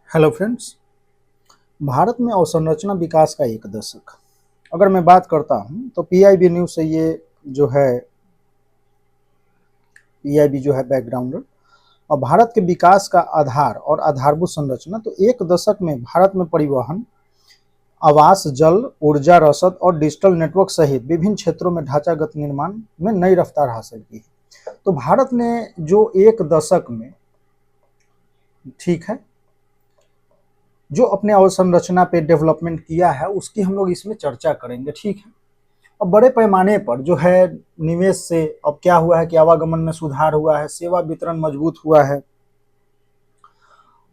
Hello friends. Bharat में अवसंरचना विकास का एक दशक। अगर मैं बात करता हूं तो पीआईबी न्यूज से ये जो है पीआईबी जो है बैकग्राउंडर और भारत के विकास का आधार और आधारभूत संरचना। तो एक दशक में भारत में परिवहन, आवास, जल, ऊर्जा, रसद और डिजिटल नेटवर्क सहित विभिन्न क्षेत्रों में ढांचागत निर्माण में नई रफ्तार हासिल की है। तो भारत ने जो एक दशक में, ठीक है, जो अपने अवसंरचना पे डेवलपमेंट किया है उसकी हम लोग इसमें चर्चा करेंगे। ठीक है। अब बड़े पैमाने पर जो है निवेश से अब क्या हुआ है कि आवागमन में सुधार हुआ है, सेवा वितरण मजबूत हुआ है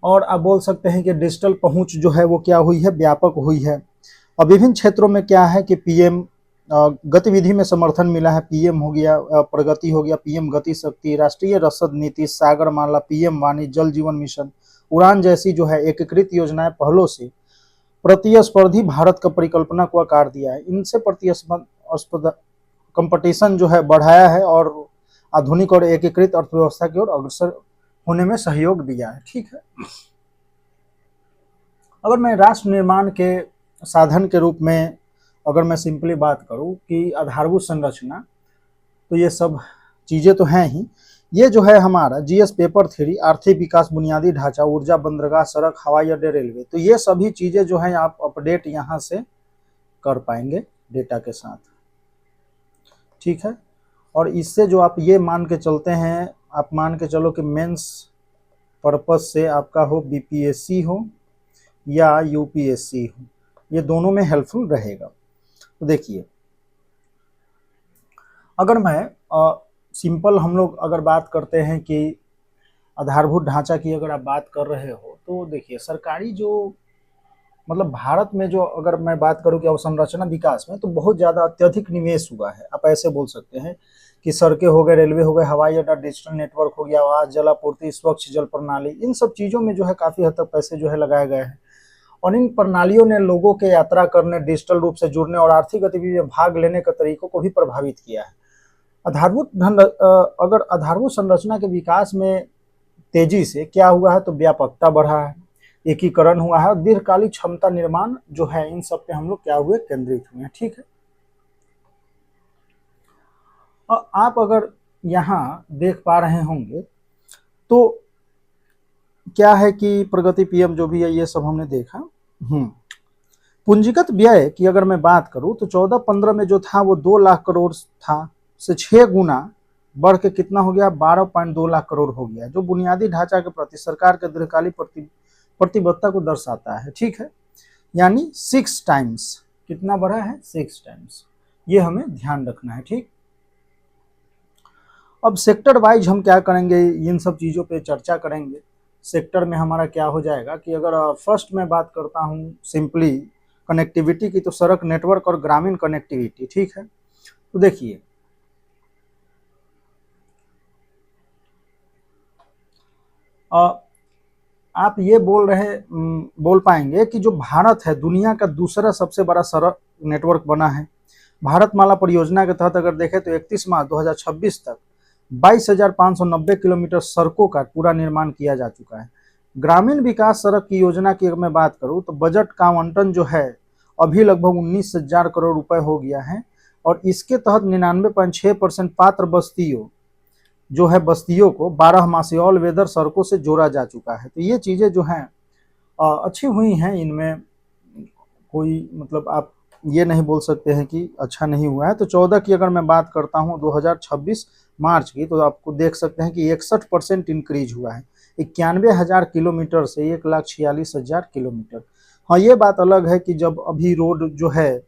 और आप बोल सकते हैं कि डिजिटल पहुंच जो है वो क्या हुई है, व्यापक हुई है। और विभिन्न क्षेत्रों में क्या है कि पीएम गतिविधि में समर्थन मिला है। पीएम हो गया प्रगति, हो गया पीएम गति शक्ति, राष्ट्रीय रसद नीति, सागरमाला, पीएम वाणी, जल जीवन मिशन, उड़ान जैसी जो है एकीकृत योजनाएं पहलों से प्रतिस्पर्धी भारत का परिकल्पना को आकार दिया है। इनसे प्रतिस्पर्धा कंपटीशन जो है बढ़ाया है और आधुनिक और एकीकृत अर्थव्यवस्था की ओर अग्रसर होने में सहयोग दिया है। ठीक है। अगर मैं राष्ट्र निर्माण के साधन के रूप में अगर मैं सिंपली बात करूं कि आधारभूत संरचना, तो ये सब चीज़ें तो हैं ही। ये जो है हमारा जीएस पेपर थ्री, आर्थिक विकास, बुनियादी ढांचा, ऊर्जा, बंदरगाह, सड़क, हवाई अड्डे, रेलवे, तो ये सभी चीज़ें जो हैं आप अपडेट यहाँ से कर पाएंगे डेटा के साथ। ठीक है। और इससे जो आप ये मान के चलते हैं, आप मान के चलो कि मेंस पर्पज से आपका हो बीपीएससी हो या यूपीएससी हो, ये दोनों में हेल्पफुल रहेगा। तो देखिए, अगर मैं सिंपल हम लोग अगर बात करते हैं कि आधारभूत ढांचा की अगर आप बात कर रहे हो, तो देखिए सरकारी जो मतलब भारत में जो अगर मैं बात करूं कि अवसंरचना विकास में, तो बहुत ज़्यादा अत्यधिक निवेश हुआ है। आप ऐसे बोल सकते हैं कि सड़कें हो गए, रेलवे हो गए, हवाई अड्डा, डिजिटल नेटवर्क हो गया, आवास, जलापूर्ति, स्वच्छ जल प्रणाली, इन सब चीज़ों में जो है काफ़ी हद तक पैसे जो है लगाए गए हैं। और इन प्रणालियों ने लोगों के यात्रा करने, डिजिटल रूप से जुड़ने और आर्थिक गतिविधियों में भाग लेने के तरीकों को भी प्रभावित किया है। अगर आधारभूत संरचना के विकास में तेजी से क्या हुआ है, तो व्यापकता बढ़ा है, एकीकरण हुआ है और दीर्घकालिक क्षमता निर्माण जो है, इन सब पे हम लोग क्या हुए, केंद्रित हुए हैं। ठीक है। और आप अगर यहाँ देख पा रहे होंगे तो क्या है कि प्रगति पीएम जो भी है ये सब हमने देखा। पूंजीगत व्यय की अगर मैं बात करूं तो 14-15 में जो था वो 2 लाख करोड़ था, से 6 गुना बढ़ के कितना हो गया, 12.2 लाख करोड़ हो गया, जो बुनियादी ढांचा के प्रति सरकार के दीर्घकालिक प्रतिबद्धता को दर्शाता है। ठीक है। यानी 6 टाइम्स कितना बढ़ा है, 6 टाइम्स, ये हमें ध्यान रखना है। ठीक। अब सेक्टर वाइज हम क्या करेंगे, इन सब चीज़ों पे चर्चा करेंगे। सेक्टर में हमारा क्या हो जाएगा कि अगर फर्स्ट मैं बात करता हूँ सिंपली कनेक्टिविटी की, तो सड़क नेटवर्क और ग्रामीण कनेक्टिविटी। ठीक है। तो देखिए, आप ये बोल पाएंगे कि जो भारत है दुनिया का दूसरा सबसे बड़ा सड़क नेटवर्क बना है। भारतमाला परियोजना के तहत अगर देखें तो 31 मार्च 2026 तक 22,590 किलोमीटर सड़कों का पूरा निर्माण किया जा चुका है। ग्रामीण विकास सड़क की योजना की अगर मैं बात करूं तो बजट का आवंटन जो है अभी लगभग 19,000 करोड़ रुपए हो गया है और इसके तहत 99.6% पात्र बस्तियों को 12 मासी ऑल वेदर सड़कों से जोड़ा जा चुका है। तो ये चीज़ें जो हैं अच्छी हुई हैं, इनमें कोई मतलब आप ये नहीं बोल सकते हैं कि अच्छा नहीं हुआ है। तो 14 की अगर मैं बात करता हूँ 2026 मार्च की, तो आपको देख सकते हैं कि 61% इंक्रीज हुआ है, 91,000 किलोमीटर से 1,46,000 किलोमीटर। हाँ, ये बात अलग है कि जब अभी रोड जो है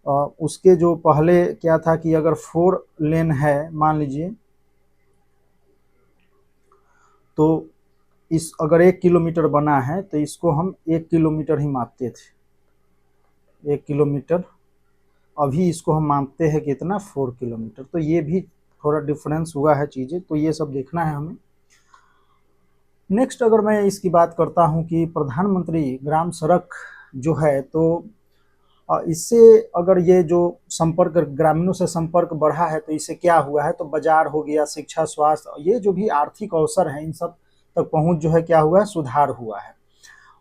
उसके जो पहले क्या था कि अगर 4 लेन है मान लीजिए, तो इस अगर 1 किलोमीटर बना है तो इसको हम 1 किलोमीटर ही मापते थे, 1 किलोमीटर। अभी इसको हम मानते हैं कितना, 4 किलोमीटर। तो ये भी थोड़ा डिफरेंस हुआ है चीज़ें, तो ये सब देखना है हमें। नेक्स्ट अगर मैं इसकी बात करता हूं कि प्रधानमंत्री ग्राम सड़क जो है, तो इससे अगर ये जो संपर्क ग्रामीणों से संपर्क बढ़ा है तो इससे क्या हुआ है, तो बाजार हो गया, शिक्षा, स्वास्थ्य, ये जो भी आर्थिक अवसर हैं, इन सब तक पहुंच जो है क्या हुआ है, सुधार हुआ है।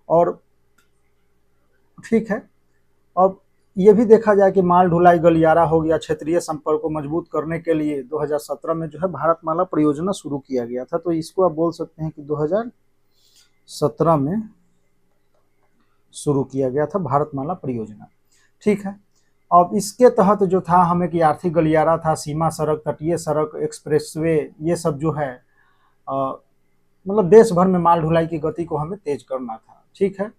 और ठीक है, अब ये भी देखा जाए कि माल ढुलाई गलियारा हो गया, क्षेत्रीय संपर्क को मजबूत करने के लिए 2017 में जो है भारतमाला परियोजना शुरू किया गया था। तो इसको आप बोल सकते हैं कि 2017 में शुरू किया गया था भारतमाला परियोजना। ठीक है, अब इसके तहत जो था हमें कि आर्थिक गलियारा था, सीमा सड़क, तटीय सड़क, एक्सप्रेसवे, ये सब जो है मतलब देश भर में माल ढुलाई की गति को हमें तेज करना था। ठीक है,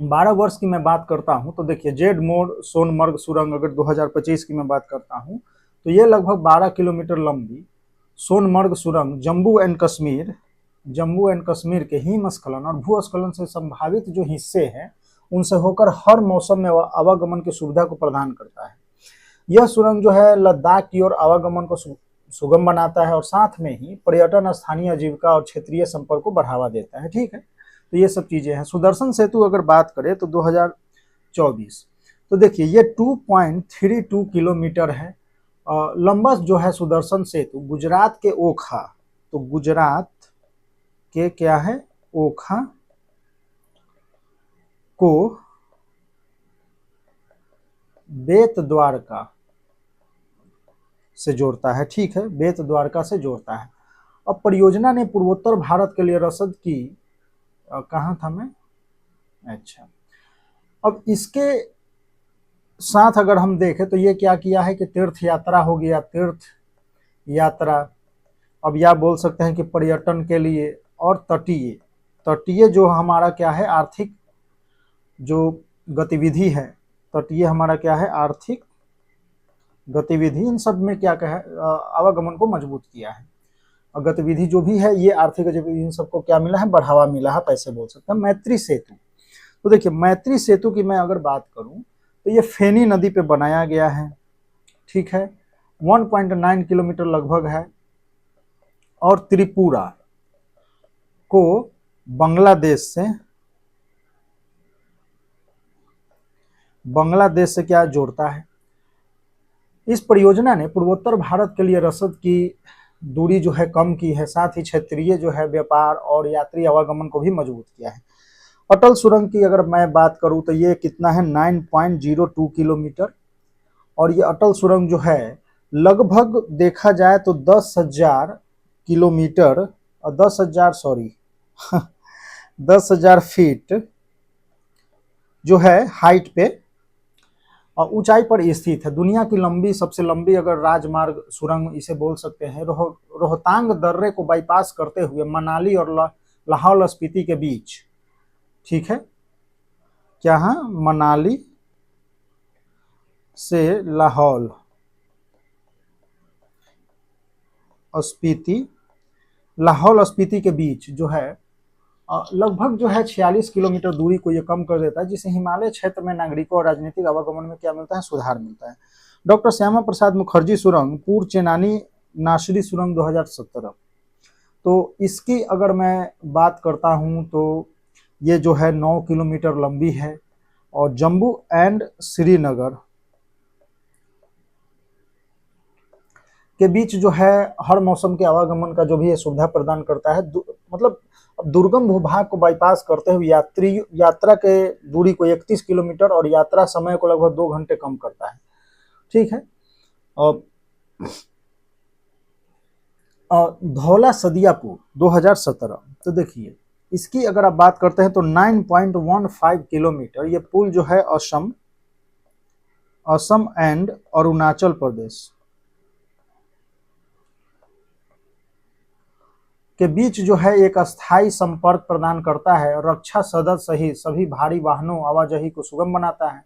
12 वर्ष की मैं बात करता हूं तो देखिए, जेड मोड़ सोनमर्ग सुरंग अगर 2025 की मैं बात करता हूं तो ये लगभग 12 किलोमीटर लंबी सोनमर्ग सुरंग जम्मू एंड कश्मीर के हिमस्खलन और भूस्खलन से संभावित जो हिस्से हैं उनसे होकर हर मौसम में आवागमन की सुविधा को प्रदान करता है। यह सुरंग जो है लद्दाख की ओर आवागमन को सुगम बनाता है और साथ में ही पर्यटन, स्थानीय आजीविका और क्षेत्रीय संपर्क को बढ़ावा देता है। ठीक है, तो ये सब चीजें हैं। सुदर्शन सेतु अगर बात करें तो 2024, तो देखिए ये 2.32 किलोमीटर है लंबा जो है सुदर्शन सेतु गुजरात के ओखा, तो गुजरात के क्या है, ओखा को बेत द्वारका से जोड़ता है। ठीक है, बेत द्वारका से जोड़ता है। अब परियोजना ने पूर्वोत्तर भारत के लिए रसद की कहाँ था मैं, अच्छा, अब इसके साथ अगर हम देखें तो ये क्या किया है कि तीर्थ यात्रा हो गया, तीर्थ यात्रा, अब या बोल सकते हैं कि पर्यटन के लिए, और तटीय जो हमारा क्या है, आर्थिक जो गतिविधि है, तटीय हमारा क्या है, आर्थिक गतिविधि, इन सब में क्या कहा, आवागमन को मजबूत किया है। और गतिविधि जो भी है ये आर्थिक गतिविधि, इन सबको क्या मिला है, बढ़ावा मिला है, पैसे बोल सकते हैं। मैत्री सेतु, तो देखिए मैत्री सेतु की मैं अगर बात करूं तो ये फेनी नदी पे बनाया गया है। ठीक है, 1.9 किलोमीटर लगभग है और त्रिपुरा को बांग्लादेश से क्या जोड़ता है। इस परियोजना ने पूर्वोत्तर भारत के लिए रसद की दूरी जो है कम की है, साथ ही क्षेत्रीय जो है व्यापार और यात्री आवागमन को भी मजबूत किया है। अटल सुरंग की अगर मैं बात करूं तो ये कितना है, 9.02 किलोमीटर, और ये अटल सुरंग जो है लगभग देखा जाए तो 10,000 किलोमीटर और 10,000 फीट जो है हाइट पे और ऊंचाई पर स्थित है। दुनिया की सबसे लंबी अगर राजमार्ग सुरंग इसे बोल सकते हैं। रोहतांग दर्रे को बाईपास करते हुए मनाली और लाहौल स्पीति के बीच, ठीक है, क्या है, मनाली से लाहौल स्पीति के बीच जो है लगभग जो है 46 किलोमीटर दूरी को ये कम कर देता है, जिससे हिमालय क्षेत्र में नागरिकों और राजनीतिक आवागमन में क्या मिलता है, सुधार मिलता है। डॉक्टर श्यामा प्रसाद मुखर्जी सुरंग, पूर्व चेनानी नासरी सुरंग 2017, तो इसकी अगर मैं बात करता हूं तो ये जो है 9 किलोमीटर लंबी है और जम्मू एंड श्रीनगर के बीच जो है हर मौसम के आवागमन का जो भी सुविधा प्रदान करता है। मतलब दुर्गम भूभाग को बाईपास करते हुए यात्रा के दूरी को 31 किलोमीटर और यात्रा समय को लगभग 2 घंटे कम करता है। ठीक है, और धौला सदियापुर 2017, तो देखिए इसकी अगर आप बात करते हैं तो 9.15 किलोमीटर, ये पुल जो है असम एंड अरुणाचल प्रदेश के बीच जो है एक अस्थायी संपर्क प्रदान करता है, रक्षा सदर सहित सभी भारी वाहनों आवाजाही को सुगम बनाता है।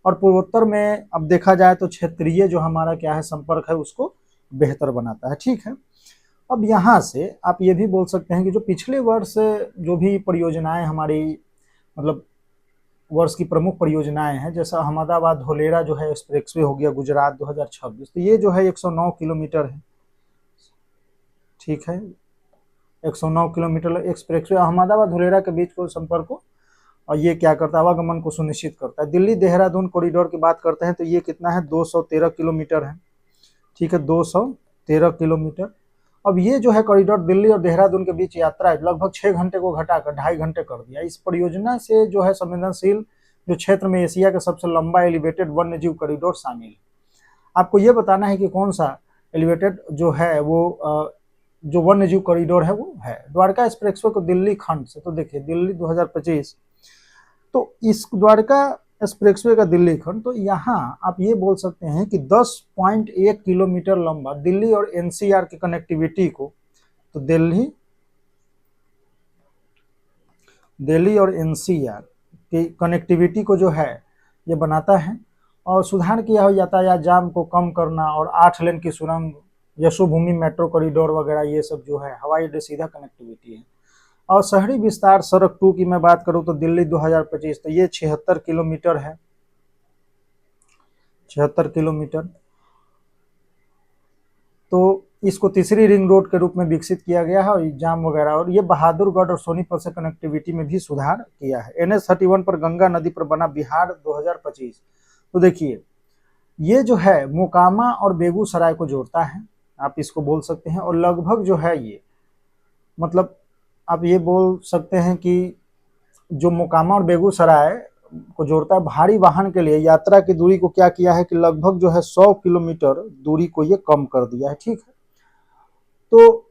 और पूर्वोत्तर में अब देखा जाए तो क्षेत्रीय जो हमारा क्या है संपर्क है उसको बेहतर बनाता है। ठीक है, अब यहाँ से आप ये भी बोल सकते हैं कि जो पिछले वर्ष जो भी परियोजनाएं हमारी मतलब वर्ष की प्रमुख परियोजनाएं हैं, जैसा अहमदाबाद धोलेरा जो है एक्सप्रेसवे हो गया गुजरात 2026, तो ये जो है 109 किलोमीटर है। ठीक है, 109 किलोमीटर एक्सप्रेसवे अहमदाबाद धोलेरा के बीच को संपर्क को, और ये क्या करता है, आवागमन को सुनिश्चित करता है। दिल्ली देहरादून कॉरिडोर की बात करते हैं तो ये कितना है, 213 किलोमीटर है। ठीक है, 213 किलोमीटर। अब ये जो है कॉरिडोर दिल्ली और देहरादून के बीच यात्रा है लगभग 6 घंटे को घटाकर 2.5 घंटे कर दिया। इस परियोजना से जो है संवेदनशील जो क्षेत्र में एशिया का सबसे लंबा एलिवेटेड वन्यजीव कॉरिडोर शामिल है। आपको ये बताना है कि कौन सा एलिवेटेड जो है वो जो वन्यजीव कॉरिडोर है वो है द्वारका एक्सप्रेसवे को दिल्ली खंड से। तो देखिए दिल्ली 2025, तो इस द्वारका एक्सप्रेसवे का दिल्ली खंड, तो यहाँ आप ये बोल सकते हैं कि 10.1 किलोमीटर लंबा दिल्ली और एनसीआर की कनेक्टिविटी को, तो दिल्ली और एनसीआर की कनेक्टिविटी को जो है ये बनाता है और सुधार किया हो यातायात जाम को कम करना और 8 लेन की सुरंग, यशोभूमि मेट्रो कॉरिडोर वगैरह ये सब जो है हवाई अड्डे सीधा कनेक्टिविटी है। और शहरी विस्तार सड़क 2 की मैं बात करूं तो दिल्ली 2025, तो ये 76 किलोमीटर है, 76 किलोमीटर। तो इसको तीसरी रिंग रोड के रूप में विकसित किया गया है और जाम वगैरह, और ये बहादुरगढ़ और सोनीपत से कनेक्टिविटी में भी सुधार किया है। NH31 पर गंगा नदी पर बना बिहार 2025, तो देखिए ये जो है मोकामा और बेगूसराय को जोड़ता है, आप इसको बोल सकते हैं। और लगभग जो है ये मतलब आप ये बोल सकते हैं कि जो मोकामा और बेगूसराय को जोड़ता है, भारी वाहन के लिए यात्रा की दूरी को क्या किया है कि लगभग जो है 100 किलोमीटर दूरी को ये कम कर दिया है, ठीक है। तो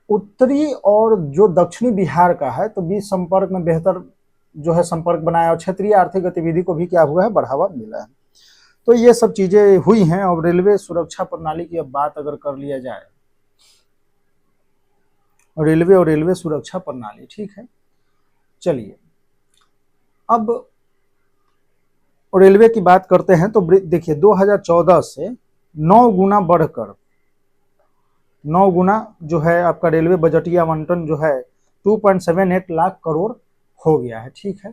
उत्तरी और जो दक्षिणी बिहार का है तो बीच संपर्क में बेहतर जो है संपर्क बनाया और क्षेत्रीय आर्थिक गतिविधि को भी क्या हुआ है, बढ़ावा मिला है। तो ये सब चीजें हुई हैं। और रेलवे सुरक्षा प्रणाली की अब बात अगर कर लिया जाए, रेलवे और रेलवे सुरक्षा प्रणाली, ठीक है। चलिए अब रेलवे की बात करते हैं तो देखिए 2014 से 9 गुना बढ़कर 9 गुना जो है आपका रेलवे बजटीय आवंटन जो है 2.78 लाख करोड़ हो गया है, ठीक है।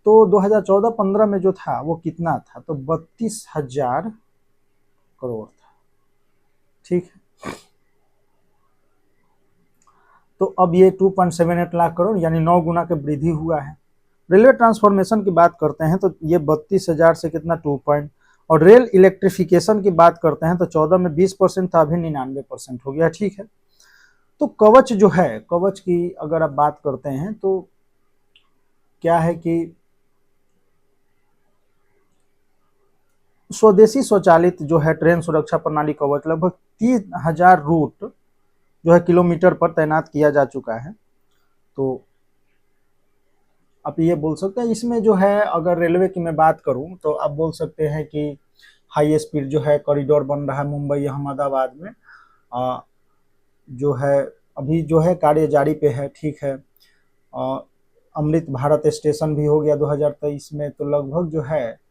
तो 2014-15 में जो था वो कितना था, तो 32,000 करोड़ था, ठीक है। तो अब ये 2.78 लाख करोड़ यानी 9 गुना की वृद्धि हुआ है। रेलवे ट्रांसफॉर्मेशन की बात करते हैं तो ये 32,000 से कितना 2 पॉइंट, और रेल इलेक्ट्रिफिकेशन की बात करते हैं तो 14 में 20% था, अभी 99% हो गया, ठीक है। तो कवच जो है, कवच की अगर आप बात करते हैं तो क्या है कि स्वदेशी स्वचालित जो है ट्रेन सुरक्षा प्रणाली कवच लगभग 3,000 रूट जो है किलोमीटर पर तैनात किया जा चुका है। तो आप ये बोल सकते हैं इसमें जो है, अगर रेलवे की मैं बात करूं तो आप बोल सकते हैं कि हाई स्पीड जो है कॉरिडोर बन रहा है मुंबई अहमदाबाद में, जो है अभी जो है कार्य जारी पे है, ठीक है। अमृत भारत स्टेशन भी हो गया 2023 में। तो लगभग जो है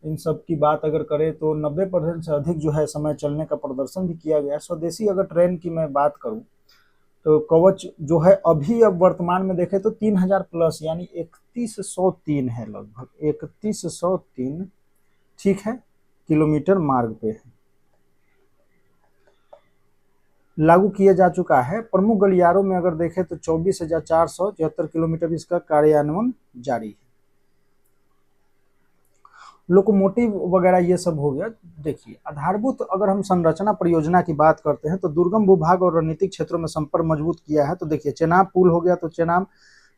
इन सब की बात अगर करें तो 90% से अधिक जो है समय चलने का प्रदर्शन भी किया गया। स्वदेशी अगर ट्रेन की मैं बात करूं तो कवच जो है अभी अब वर्तमान में देखें तो 3,000 प्लस यानी 3103 है, लगभग 3103, ठीक है, किलोमीटर मार्ग पे है, लागू किया जा चुका है। प्रमुख गलियारों में अगर देखें तो 24,474 किलोमीटर इसका कार्यान्वयन जारी है। लोकोमोटिव वगैरह ये सब हो गया। देखिए आधारभूत अगर हम संरचना परियोजना की बात करते हैं तो दुर्गम भूभाग और रणनीतिक क्षेत्रों में संपर्क मजबूत किया है। तो देखिए चेनाब पुल हो गया, तो चेनाब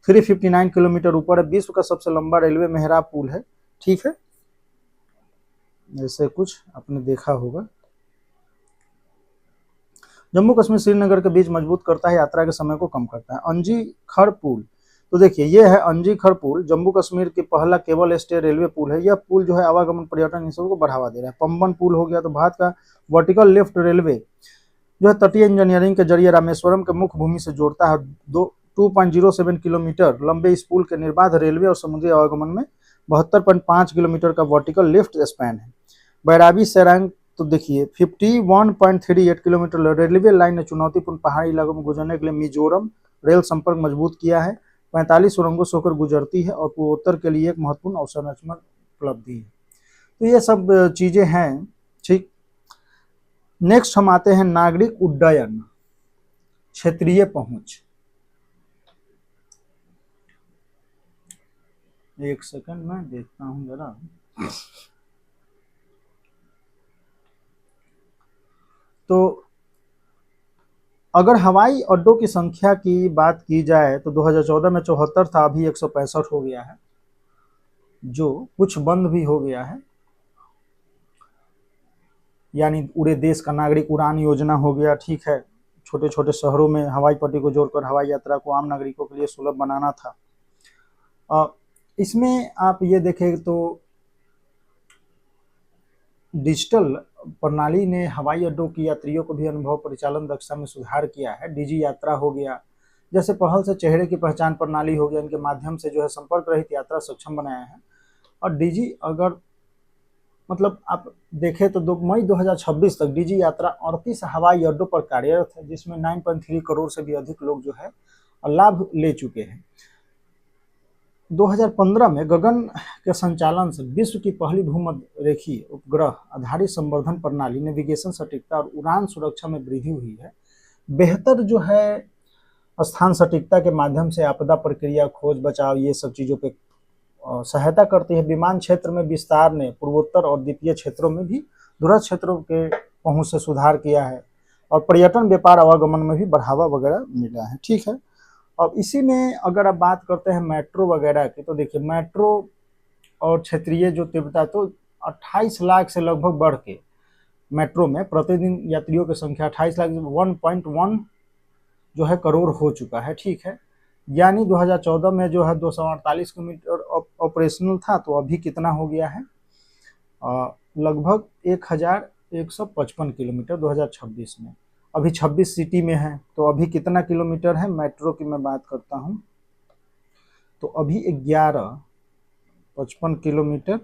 359 किलोमीटर ऊपर है, विश्व का सबसे लंबा रेलवे मेहराब पुल है, ठीक है। ऐसे कुछ आपने देखा होगा। जम्मू कश्मीर श्रीनगर के बीच मजबूत करता है, यात्रा के समय को कम करता है। अंजी खर पुल, तो देखिए ये है अंजी खर पुल, जम्मू कश्मीर के पहला केबल स्टे रेलवे पुल है। यह पुल जो है आवागमन पर्यटन इन सबको बढ़ावा दे रहा है। पंबन पुल हो गया, तो भारत का वर्टिकल लिफ्ट रेलवे जो है तटीय इंजीनियरिंग के जरिए रामेश्वरम के मुख्य भूमि से जोड़ता है। 2.07 किलोमीटर लंबे इस पुल के निर्बाध रेलवे और समुद्री आवागमन में 72.5 किलोमीटर का वर्टिकल लिफ्ट स्पैन है। बैराबी सैरांग, तो देखिए 51.38 किलोमीटर रेलवे लाइन ने चुनौतीपूर्ण पहाड़ी इलाकों में गुजरने के लिए मिजोरम रेल संपर्क मजबूत किया है। 45 सुरंगों से होकर गुजरती है और पूर्वोत्तर के लिए एक महत्वपूर्ण अवसंरचना उपलब्धि है। तो ये सब चीजें हैं, ठीक। नेक्स्ट हम आते हैं नागरिक उड्डयन क्षेत्रीय पहुंच। एक सेकंड में देखता हूं जरा। तो अगर हवाई अड्डों की संख्या की बात की जाए तो 2014 में 74 था, अभी 165 हो गया है, जो कुछ बंद भी हो गया है। यानी पूरे देश का नागरिक उड़ान योजना हो गया, ठीक है। छोटे छोटे शहरों में हवाई पट्टी को जोड़कर हवाई यात्रा को आम नागरिकों के लिए सुलभ बनाना था। इसमें आप ये देखें तो डिजिटल प्रणाली ने हवाई अड्डों की यात्रियों को भी अनुभव परिचालन दक्षता में सुधार किया है। डिजी यात्रा हो गया, जैसे पहल से चेहरे की पहचान प्रणाली हो गया, इनके माध्यम से जो है संपर्क रहित यात्रा सक्षम बनाया है। और डिजी अगर मतलब आप देखें तो 2 मई 2026 तक डिजी यात्रा 38 हवाई अड्डों पर कार्यरत है, जिसमें 9.3 करोड़ से भी अधिक लोग जो है लाभ ले चुके हैं। 2015 में गगन के संचालन से विश्व की पहली भूमध्य रेखीय उपग्रह आधारित संवर्धन प्रणाली नेविगेशन सटीकता और उड़ान सुरक्षा में वृद्धि हुई है। बेहतर जो है स्थान सटीकता के माध्यम से आपदा प्रक्रिया, खोज बचाव, ये सब चीज़ों पे सहायता करती है। विमान क्षेत्र में विस्तार ने पूर्वोत्तर और द्वीपीय क्षेत्रों में भी दूरस्थ क्षेत्रों के पहुंच से सुधार किया है, और पर्यटन, व्यापार, आवागमन में भी बढ़ावा वगैरह मिला है, ठीक है। अब इसी में अगर आप बात करते हैं मेट्रो वगैरह की, तो देखिए मेट्रो और क्षेत्रीय जो तीव्रता, तो 28 लाख से लगभग बढ़ के मेट्रो में प्रतिदिन यात्रियों की संख्या 28 लाख 1.1 जो है करोड़ हो चुका है, ठीक है। यानी 2014 में जो है 248 किलोमीटर ऑपरेशनल था, तो अभी कितना हो गया है, लगभग 1155 किलोमीटर 2026 में। अभी 26 सिटी में है, तो अभी कितना किलोमीटर है मेट्रो की मैं बात करता हूँ, तो अभी 1155 किलोमीटर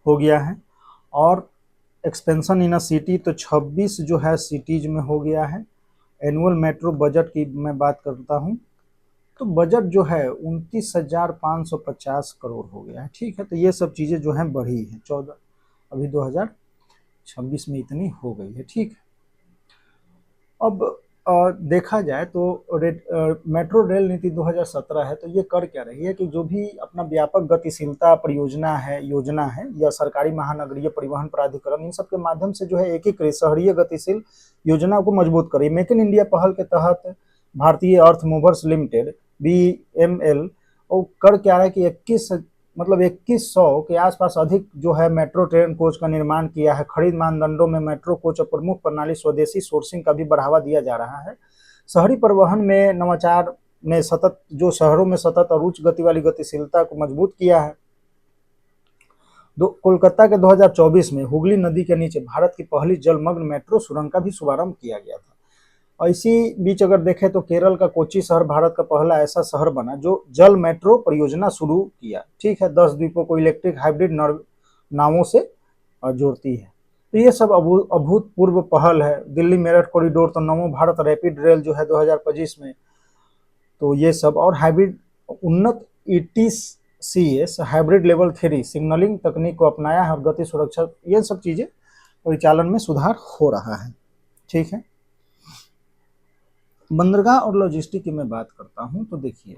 हो गया है। और एक्सपेंशन इन अ सिटी तो 26 जो है सिटीज में हो गया है। एनुअल मेट्रो बजट की मैं बात करता हूँ, तो बजट जो है 29,550 करोड़ हो गया है, ठीक है। तो ये सब चीज़ें जो हैं बढ़ी हैं, 14 अभी 2026 में इतनी हो गई है, ठीक है। अब देखा जाए तो मेट्रो रेल नीति 2017 है, तो ये कर क्या रही है कि जो भी अपना व्यापक गतिशीलता परियोजना है, योजना है, या सरकारी महानगरीय परिवहन प्राधिकरण, इन सब के माध्यम से जो है एकीकृत शहरीय गतिशील योजना को मजबूत करी। मेक इन इंडिया पहल के तहत भारतीय अर्थ मूवर्स लिमिटेड BML और कर क्या रहा है कि 2100 के आसपास अधिक जो है मेट्रो ट्रेन कोच का निर्माण किया है। खरीद मानदंडों में मेट्रो कोच और प्रमुख प्रणाली स्वदेशी सोर्सिंग का भी बढ़ावा दिया जा रहा है। शहरी परिवहन में नवाचार ने सतत जो शहरों में सतत और उच्च गति वाली गतिशीलता को मजबूत किया है। कोलकाता के 2024 में हुगली नदी के नीचे भारत की पहली जलमग्न मेट्रो सुरंग का भी शुभारंभ किया गया था। और इसी बीच अगर देखें तो केरल का कोच्चि शहर भारत का पहला ऐसा शहर बना जो जल मेट्रो परियोजना शुरू किया, ठीक है। 10 द्वीपों को इलेक्ट्रिक हाइब्रिड नावों से जोड़ती है। तो ये सब अभूतपूर्व पहल है। दिल्ली मेरठ कॉरिडोर, तो नमो भारत रैपिड रेल जो है 2025 में, तो ये सब और हाइब्रिड उन्नत ETCS हाइब्रिड लेवल 3 सिग्नलिंग तकनीक को अपनाया है और गति सुरक्षा, ये सब चीज़ें परिचालन में सुधार हो रहा है, ठीक है। बंदरगाह और लॉजिस्टिक की मैं बात करता हूं, तो देखिए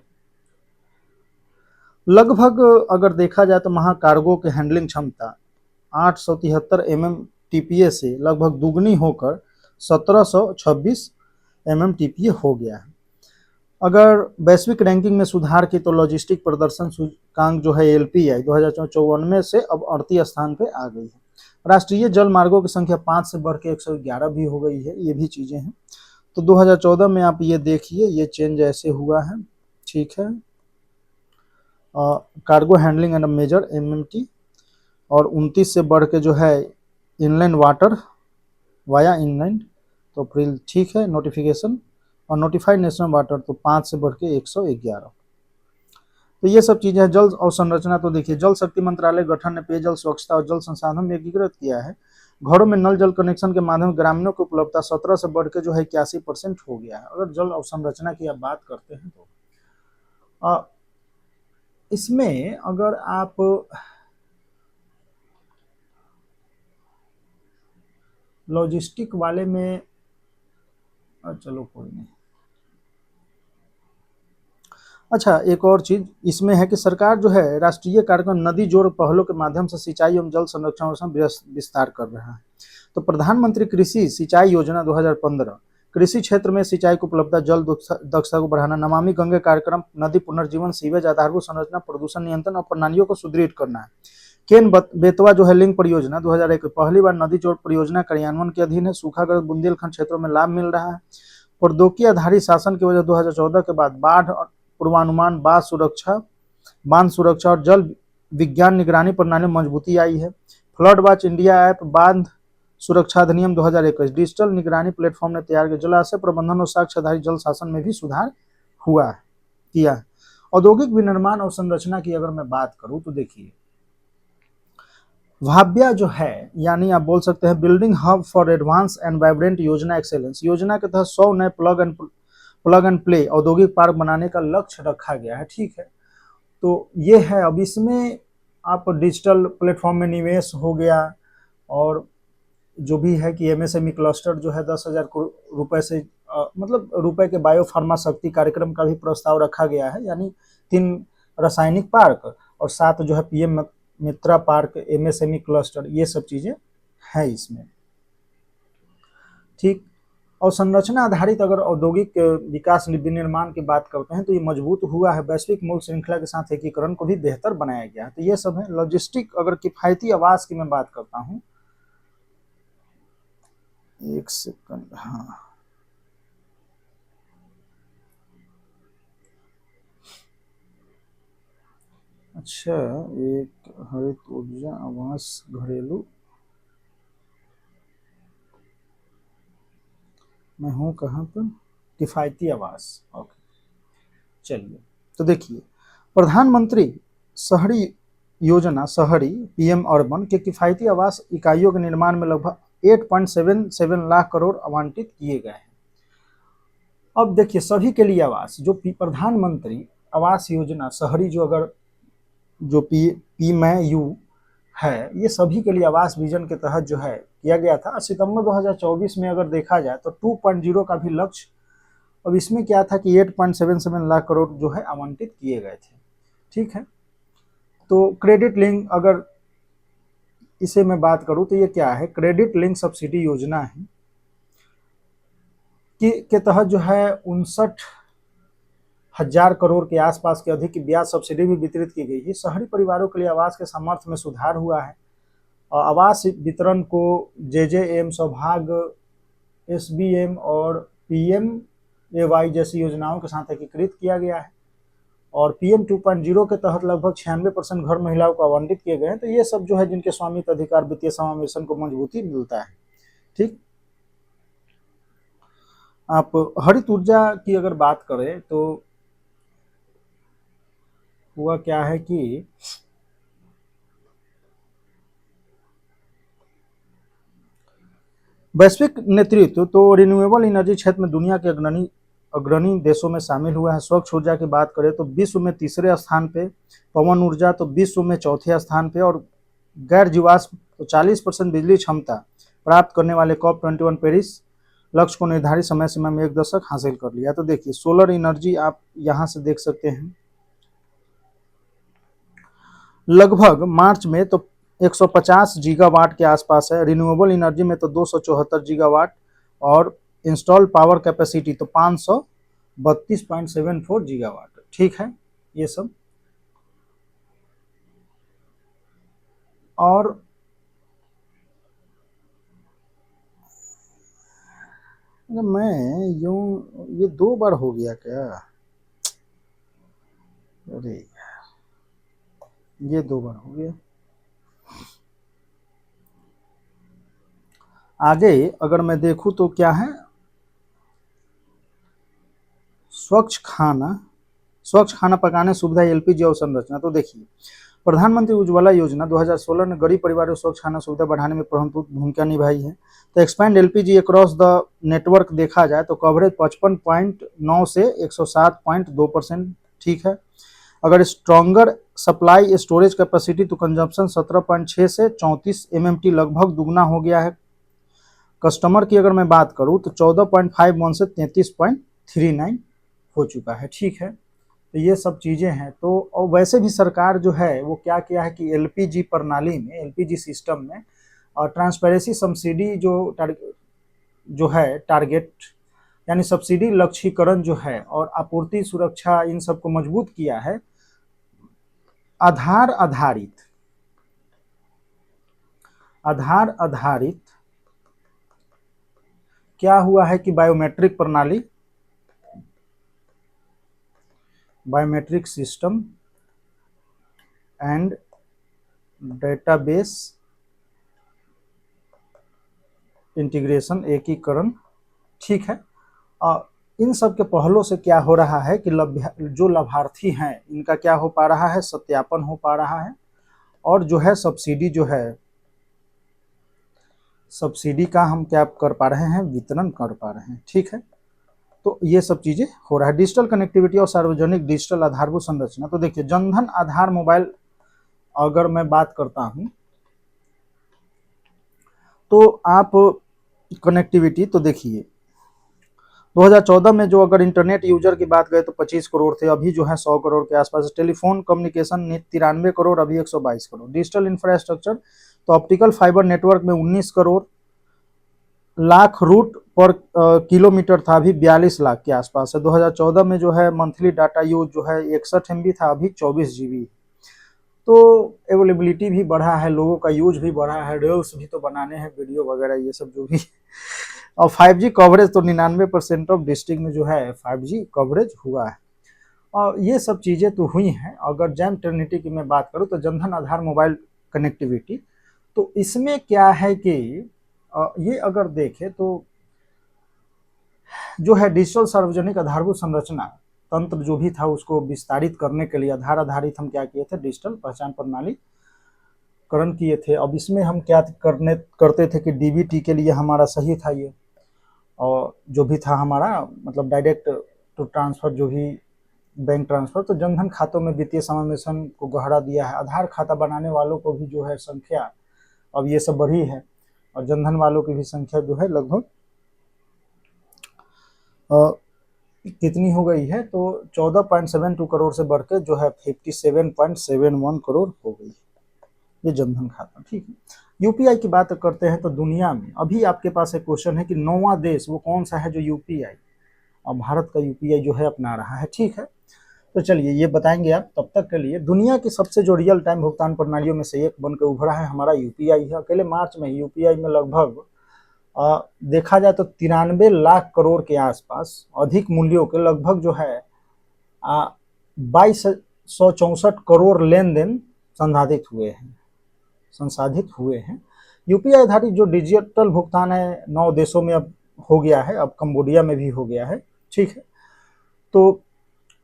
लगभग अगर देखा जाए तो वहाँ कार्गो की हैंडलिंग क्षमता 873 MMTPA से लगभग दुगनी होकर 1726 MMTPA हो गया है। अगर वैश्विक रैंकिंग में सुधार की तो लॉजिस्टिक प्रदर्शन सूचकांक जो है LPI 2054 से अब 38 स्थान पे आ गई है। राष्ट्रीय जल मार्गों की संख्या 5 से बढ़ के 111 भी हो गई है, ये भी चीज़ें हैं। तो 2014 में आप ये देखिए, ये चेंज ऐसे हुआ है, ठीक है। Cargo handling and major MMT, और 29 से बढ़ के जो है इनलैंड वाटर वाया इनलैंड, तो अप्रैल, ठीक है। नोटिफिकेशन और नोटिफाइड नेशनल वाटर तो 5 से बढ़ के 111। तो ये सब चीज़ें हैं। जल अवसंरचना, तो देखिए जल शक्ति मंत्रालय गठन ने पेयजल स्वच्छता और जल संसाधन में एकीकृत किया है। घरों में नल जल कनेक्शन के माध्यम से ग्रामीणों की उपलब्धता 17 से बढ़ के जो है 81% हो गया है। अगर जल अवसंरचना की आप बात करते हैं तो इसमें अगर आप लॉजिस्टिक वाले में, चलो कोई नहीं, अच्छा, एक और चीज इसमें है कि सरकार जो है राष्ट्रीय कार्यक्रम नदी जोड़ पहलों के माध्यम से सिंचाई एवं जल संरक्षण और विस्तार कर रहा है। तो प्रधानमंत्री कृषि सिंचाई योजना 2015 कृषि क्षेत्र में सिंचाई की उपलब्धता, जल दक्षता को बढ़ाना, नमामि गंगे कार्यक्रम, नदी पुनर्जीवन, सीवेज, आधारभूत संरचना, प्रदूषण नियंत्रण और प्रणालियों को सुदृढ़ करना है। केन बेतवा जो है लिंक परियोजना 2001 पहली बार नदी जोड़ परियोजना कार्यान्वयन के अधीन है। सूखाग्रस्त बुंदेलखंड क्षेत्रों में लाभ मिल रहा है। प्रौद्योगिकी आधारित शासन की वजह 2014 के बाद बाढ़ पूर्वानुमान, बांध सुरक्षा और जल विज्ञान निगरानी प्रणाली में मजबूती आई है। फ्लड वॉच इंडिया ऐप, बांध सुरक्षा अधिनियम 2021, डिजिटल निगरानी प्लेटफॉर्म ने तैयार किया। जलाशय प्रबंधन और साक्ष्य आधारित जल शासन में भी सुधार हुआ किया। औद्योगिक विनिर्माण और संरचना की अगर मैं बात करूं तो देखिए, भाव्या जो है, यानी आप बोल सकते हैं building hub for advance and vibrant योजना एक्सेलेंस, योजना के तहत 100 नए प्लग एंड प्ले औद्योगिक पार्क बनाने का लक्ष्य रखा गया है। ठीक है, तो ये है। अब इसमें आप डिजिटल प्लेटफॉर्म में निवेश हो गया, और जो भी है कि एमएसएमई क्लस्टर जो है 10,000 रुपए से मतलब रुपए के बायो फार्मा शक्ति कार्यक्रम का भी प्रस्ताव रखा गया है, यानी 3 रासायनिक पार्क और 7 जो है पीएम मित्रा पार्क, एमएसएमई क्लस्टर, ये सब चीजें हैं इसमें। ठीक, और संरचना आधारित अगर औद्योगिक विकास विनिर्माण की बात करते हैं तो ये मजबूत हुआ है। वैश्विक मूल्य श्रृंखला के साथ एकीकरण को भी बेहतर बनाया गया है। तो ये सब है। लॉजिस्टिक, अगर किफायती आवास की मैं बात करता हूँ, एक सेकंड, हाँ, अच्छा, एक हरित ऊर्जा आवास घरेलू, मैं हूँ कहाँ पर, किफायती आवास। ओके, चलिए, तो देखिए, प्रधानमंत्री शहरी योजना, शहरी पीएम अर्बन के किफायती आवास इकाइयों के निर्माण में लगभग 8.77 लाख करोड़ आवंटित किए गए हैं। अब देखिए, सभी के लिए आवास, जो प्रधानमंत्री आवास योजना शहरी, जो अगर जो पी मैं यू है, ये सभी के लिए आवास विजन के तहत जो है किया गया था। सितंबर 2024 में अगर देखा जाए तो 2.0 का भी लक्ष्य। अब इसमें क्या था कि 8.77 लाख करोड़ जो है आवंटित किए गए थे। ठीक है, तो क्रेडिट लिंक, अगर इसे मैं बात करूं तो ये क्या है, क्रेडिट लिंक सब्सिडी योजना है के तहत जो है 59,000 करोड़ के आसपास के अधिक की ब्याज सब्सिडी भी वितरित की गई है। शहरी परिवारों के लिए आवास के सामर्थ्य में सुधार हुआ है। और आवास वितरण को जेजेएम, सौभाग्य, एसबीएम और पीएमएवाई जैसी योजनाओं के साथ एकीकृत किया गया है। और पीएम 2.0 के तहत लगभग 96% घर महिलाओं को आवंटित किए गए हैं। तो ये सब जो है जिनके स्वामित्व अधिकार वित्तीय समावेशन को मजबूती मिलता है। ठीक, आप हरित ऊर्जा की अगर बात करें तो हुआ क्या है कि वैश्विक नेतृत्व तो रिन्यूएबल एनर्जी क्षेत्र में दुनिया के अग्रणी देशों में शामिल हुआ है। स्वच्छ ऊर्जा की बात करें तो विश्व में 3रे स्थान पे, पवन ऊर्जा तो विश्व में 4थे स्थान पे, और गैर जीवाश्म तो 40% बिजली क्षमता प्राप्त करने वाले COP21 पेरिस लक्ष्य को निर्धारित समय सीमा में 1 दशक हासिल कर लिया। तो देखिए, सोलर एनर्जी आप यहाँ से देख सकते हैं, लगभग मार्च में तो 150 गीगावाट के आसपास है। रिन्यूएबल एनर्जी में तो 274 गीगावाट, और इंस्टॉल पावर कैपेसिटी तो 532.74 गीगावाट। ठीक है, ये सब। और मैं यूं, ये 2 बार हो गया क्या, अरे ये 2 बार हो गया। आगे अगर मैं देखूं तो क्या है, स्वच्छ खाना पकाने सुविधा, एलपीजी और संरचना। तो देखिए, प्रधानमंत्री उज्ज्वला योजना 2016 ने गरीब परिवारों को स्वच्छ खाना सुविधा बढ़ाने में प्रमुख भूमिका निभाई है। तो expand LPG across the network देखा जाए तो कवरेज 55.9 से 107.2%। ठीक है, अगर स्ट्रॉन्गर सप्लाई स्टोरेज कैपेसिटी तो कंजम्पशन 17.6 से 34 MMT लगभग दुगना हो गया है। कस्टमर की अगर मैं बात करूं तो 14.51 से 33.39 हो चुका है। ठीक है, तो ये सब चीज़ें हैं। तो और वैसे भी सरकार जो है वो क्या किया है कि एलपीजी प्रणाली में, एलपीजी सिस्टम में और ट्रांसपेरेंसी सब्सिडी जो है टारगेट, यानी सब्सिडी लक्ष्यीकरण जो है और आपूर्ति सुरक्षा, इन सबको मजबूत किया है। आधार आधारित क्या हुआ है कि बायोमेट्रिक प्रणाली, biometric system and database integration, एकीकरण, ठीक है। इन सब के पहलों से क्या हो रहा है कि जो लाभार्थी हैं इनका क्या हो पा रहा है, सत्यापन हो पा रहा है, और जो है सब्सिडी जो है, सब्सिडी का हम क्या कर पा रहे हैं, वितरण कर पा रहे हैं, ठीक है। तो ये सब चीजें हो रहा है। डिजिटल कनेक्टिविटी और सार्वजनिक डिजिटल आधारभूत संरचना, तो देखिए जनधन आधार मोबाइल अगर मैं बात करता हूं तो आप कनेक्टिविटी, तो देखिए 2014 में जो अगर इंटरनेट यूजर की बात करें तो 25 करोड़ थे, अभी जो है 100 करोड़ के आसपास। टेलीफोन कम्युनिकेशन 93 करोड़, अभी 122 करोड़। डिजिटल इंफ्रास्ट्रक्चर तो ऑप्टिकल फाइबर नेटवर्क में 19 करोड़, लाख रूट पर किलोमीटर था, अभी 42 लाख के आसपास है। 2014 में जो है मंथली डाटा यूज जो है 61 MB था, अभी 24 GB। तो अवेलेबिलिटी भी बढ़ा है, लोगों का यूज भी बढ़ा है, रील्स भी तो बनाने हैं, वीडियो वगैरह ये सब जो भी। और 5G कवरेज तो 99% ऑफ डिस्ट्रिक्ट में जो है 5G कवरेज हुआ है। और ये सब चीज़ें तो हुई हैं। अगर जैम ट्रिनिटी की मैं बात करूँ तो जनधन आधार मोबाइल कनेक्टिविटी, तो इसमें क्या है कि ये अगर देखें तो जो है डिजिटल सार्वजनिक आधारभूत संरचना तंत्र जो भी था उसको विस्तारित करने के लिए आधार आधारित हम क्या किए थे, डिजिटल पहचान प्रणाली करण किए थे। अब इसमें हम क्या करते थे कि डीबीटी के लिए हमारा सही था ये, और जो भी था हमारा मतलब डायरेक्ट टू ट्रांसफर, जो भी बैंक ट्रांसफर, तो जनधन खातों में वित्तीय समावेशन को गहरा दिया है। आधार खाता बनाने वालों को भी जो है संख्या अब ये सब बढ़ी है, और जनधन वालों की भी संख्या जो है लगभग कितनी हो गई है, तो 14.72 करोड़ से बढ़ के जो है 57.71 करोड़ हो गई ये जनधन खाता, ठीक है। यूपीआई की बात करते हैं तो दुनिया में अभी आपके पास एक क्वेश्चन है कि 9वां देश वो कौन सा है जो यूपीआई, और भारत का यूपीआई जो है अपना रहा है, ठीक है। तो चलिए ये बताएंगे आप। तब तक के लिए दुनिया की सबसे जो रियल टाइम भुगतान प्रणालियों में से एक बनकर उभरा है हमारा यूपीआई है। अकेले मार्च में यूपीआई में लगभग देखा जाए तो 93 लाख करोड़ के आसपास अधिक मूल्यों के लगभग जो है 2264 करोड़ लेन देन संसाधित हुए हैं। यूपीआई आधारित जो डिजिटल भुगतान है 9 देशों में अब हो गया है, अब कंबोडिया में भी हो गया है, ठीक है। तो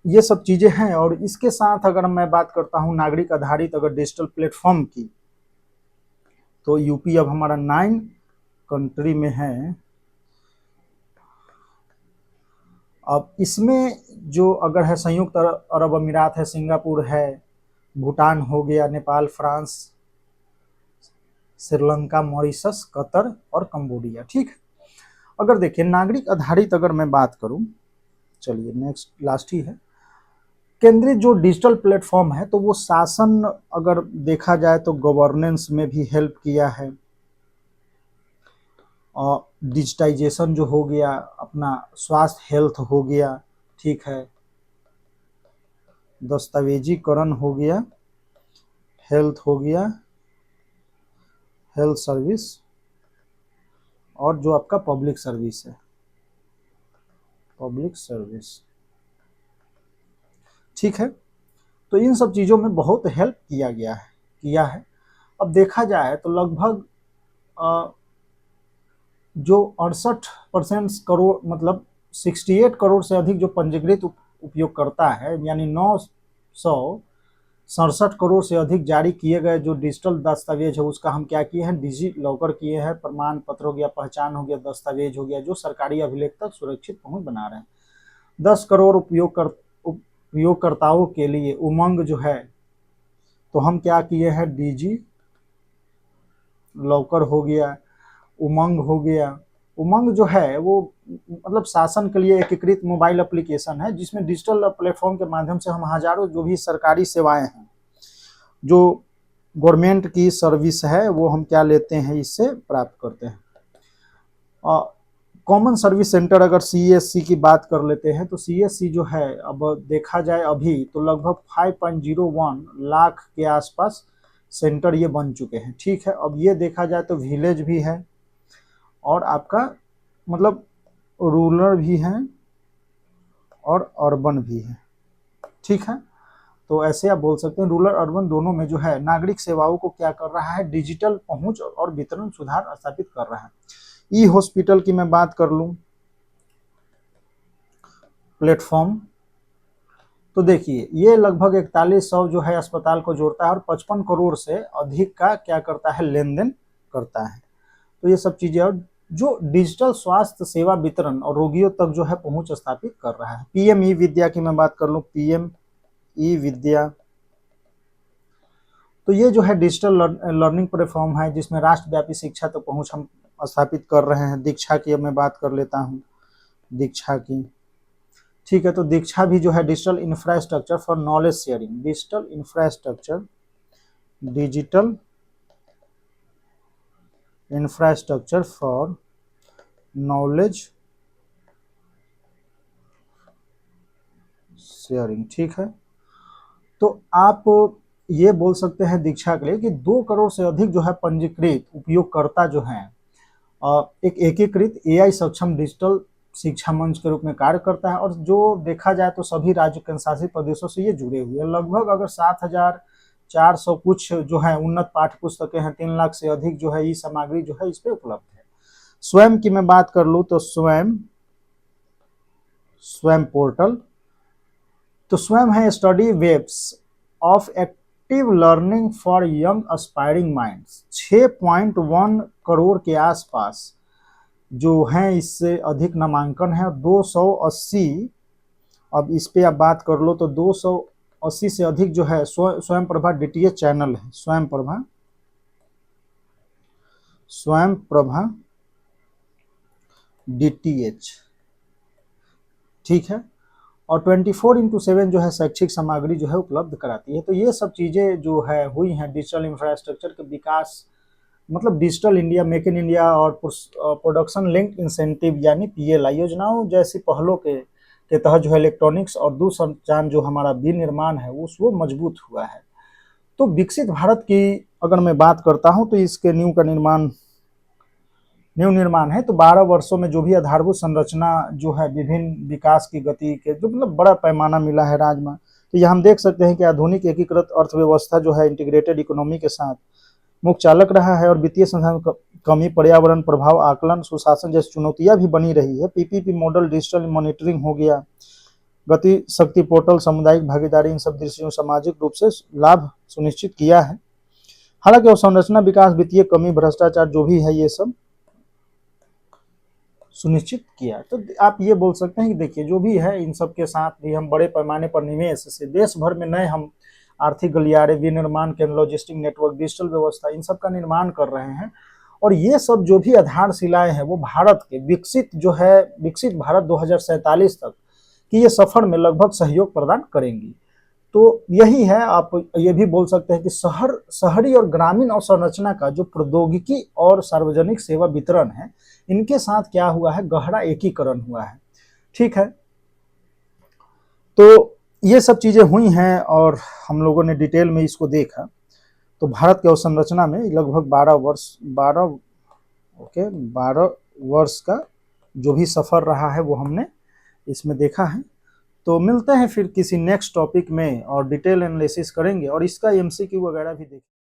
ये सब चीजें हैं। और इसके साथ अगर मैं बात करता हूं नागरिक आधारित अगर डिजिटल प्लेटफॉर्म की, तो यूपी अब हमारा 9 कंट्री में है। अब इसमें जो अगर है संयुक्त अरब अमीरात है, सिंगापुर है, भूटान हो गया, Nepal, France, Sri Lanka, Mauritius, Qatar और कंबोडिया, ठीक है। अगर देखिए नागरिक आधारित अगर मैं बात करूं, चलिए नेक्स्ट लास्ट ही है। केंद्रीय जो डिजिटल प्लेटफॉर्म है तो वो शासन अगर देखा जाए तो गवर्नेंस में भी हेल्प किया है, और डिजिटाइजेशन जो हो गया, अपना स्वास्थ्य हेल्थ हो गया, ठीक है, दस्तावेजीकरण हो गया, हेल्थ हो गया, हेल्थ सर्विस, और जो आपका पब्लिक सर्विस है, पब्लिक सर्विस, ठीक है। तो इन सब चीज़ों में बहुत हेल्प किया है। अब देखा जाए तो लगभग जो 68% करोड़ मतलब 68 करोड़ से अधिक जो पंजीकृत उपयोगकर्ता है, यानी 967 करोड़ से अधिक जारी किए गए जो डिजिटल दस्तावेज है उसका हम क्या किए हैं, डिजी लॉकर किए हैं। प्रमाण पत्र हो गया, पहचान हो गया, दस्तावेज हो गया, जो सरकारी अभिलेख तक सुरक्षित पहुंच बना रहे हैं। 10 करोड़ उपयोगकर्ताओं के लिए उमंग जो है तो हम क्या किए हैं, डिजी लॉकर हो गया, उमंग हो गया। उमंग जो है वो मतलब शासन के लिए एकीकृत मोबाइल एप्लीकेशन है, जिसमें डिजिटल प्लेटफॉर्म के माध्यम से हम हजारों जो भी सरकारी सेवाएं हैं, जो गवर्नमेंट की सर्विस है, वो हम क्या लेते हैं, इससे प्राप्त करते हैं। कॉमन सर्विस सेंटर अगर CSC की बात कर लेते हैं तो CSC जो है, अब देखा जाए अभी तो लगभग 5.01 लाख के आसपास सेंटर ये बन चुके हैं। ठीक है, अब ये देखा जाए तो विलेज भी है और आपका मतलब रूरल भी है और अर्बन भी है। ठीक है, तो ऐसे आप बोल सकते हैं रूरल अर्बन दोनों में जो है नागरिक सेवाओं को क्या कर रहा है, डिजिटल पहुंच और वितरण सुधार स्थापित कर रहा है। ई हॉस्पिटल की मैं बात कर लूं प्लेटफॉर्म, तो देखिए ये लगभग 4100 जो है अस्पताल को जोड़ता है और 55 करोड़ से अधिक का क्या करता है, लेन देन करता है। तो ये सब चीजें, और जो डिजिटल स्वास्थ्य सेवा वितरण और रोगियों तक जो है पहुंच स्थापित कर रहा है। PM ई विद्या की मैं बात कर लूं, PM ई विद्या, तो ये जो है डिजिटल लर्निंग प्लेटफॉर्म है जिसमें राष्ट्रव्यापी शिक्षा तक पहुंच हम स्थापित कर रहे हैं। दीक्षा की अब मैं बात कर लेता हूं, दीक्षा की। ठीक है, तो दीक्षा भी जो है digital infrastructure for knowledge sharing, digital infrastructure for knowledge sharing. ठीक है, तो आप ये बोल सकते हैं दीक्षा के लिए कि 2 करोड़ से अधिक जो है पंजीकृत उपयोगकर्ता जो हैं एक एकीकृत AI सक्षम डिजिटल शिक्षा मंच के रूप में कार्य करता है। और जो देखा जाए तो सभी राज्य केंद्रशासित प्रदेशों से ये जुड़े हुए हैं। लगभग अगर 7400 कुछ जो है उन्नत पाठ्य पुस्तकें हैं, 3 लाख से अधिक जो है ये सामग्री जो है इस पे उपलब्ध है। स्वयं की मैं बात कर लूँ तो स्वयं पोर्टल, तो स्वयं है study webs of active learning for young aspiring minds. 6.1 crore के आसपास जो हैं इससे अधिक नामांकन है। 280, अब इस पे आप बात कर लो तो 280 से अधिक जो है स्वयं प्रभा DTH चैनल है, स्वयं प्रभा DTH। ठीक है, और 24/7 जो है शैक्षिक सामग्री जो है उपलब्ध कराती है। तो ये सब चीज़ें जो है हुई हैं डिजिटल इंफ्रास्ट्रक्चर के विकास, मतलब digital India, make in India और प्रोडक्शन लिंक्ड इंसेंटिव यानी PLI योजनाओं जैसी पहलों के तहत जो है इलेक्ट्रॉनिक्स और दूरसंचार जो हमारा विनिर्माण है वो मजबूत हुआ है। तो विकसित भारत की अगर मैं बात करता हूँ तो इसके नींव निर्माण है। तो 12 वर्षों में जो भी आधारभूत संरचना जो है विभिन्न विकास की गति के जो मतलब बड़ा पैमाना मिला है राजमा, तो ये हम देख सकते हैं कि आधुनिक एकीकृत अर्थव्यवस्था जो है इंटीग्रेटेड इकोनॉमी के साथ मुख्य चालक रहा है। और वित्तीय संसाधन कमी, पर्यावरण प्रभाव आकलन, सुशासन जैसी चुनौतियां भी बनी रही है। PPP मॉडल, डिजिटल मॉनिटरिंग हो गया, गति शक्ति पोर्टल, सामुदायिक भागीदारी, इन सब दृष्टियों सामाजिक रूप से लाभ सुनिश्चित किया है। हालांकि अवसंरचना विकास, वित्तीय कमी, भ्रष्टाचार जो भी है ये सब सुनिश्चित किया। तो आप ये बोल सकते हैं कि देखिए जो भी है इन सब के साथ भी हम बड़े पैमाने पर निवेश से देश भर में नए हम आर्थिक गलियारे, विनिर्माण केंद्र, लॉजिस्टिक नेटवर्क, डिजिटल व्यवस्था, इन सब का निर्माण कर रहे हैं। और ये सब जो भी आधारशिलाएं हैं वो भारत के विकसित भारत 2047 तक की ये सफर में लगभग सहयोग प्रदान करेंगी। तो यही है, आप ये भी बोल सकते हैं कि शहरी और ग्रामीण अवसंरचना का जो प्रौद्योगिकी और सार्वजनिक सेवा वितरण है, इनके साथ क्या हुआ है, गहरा एकीकरण हुआ है। ठीक है, तो ये सब चीजें हुई हैं और हम लोगों ने डिटेल में इसको देखा। तो भारत की अवसंरचना में लगभग 12 वर्ष का जो भी सफर रहा है वो हमने इसमें देखा है। तो मिलते हैं फिर किसी नेक्स्ट टॉपिक में और डिटेल एनालिसिस करेंगे और इसका MCQ वगैरह भी देखेंगे।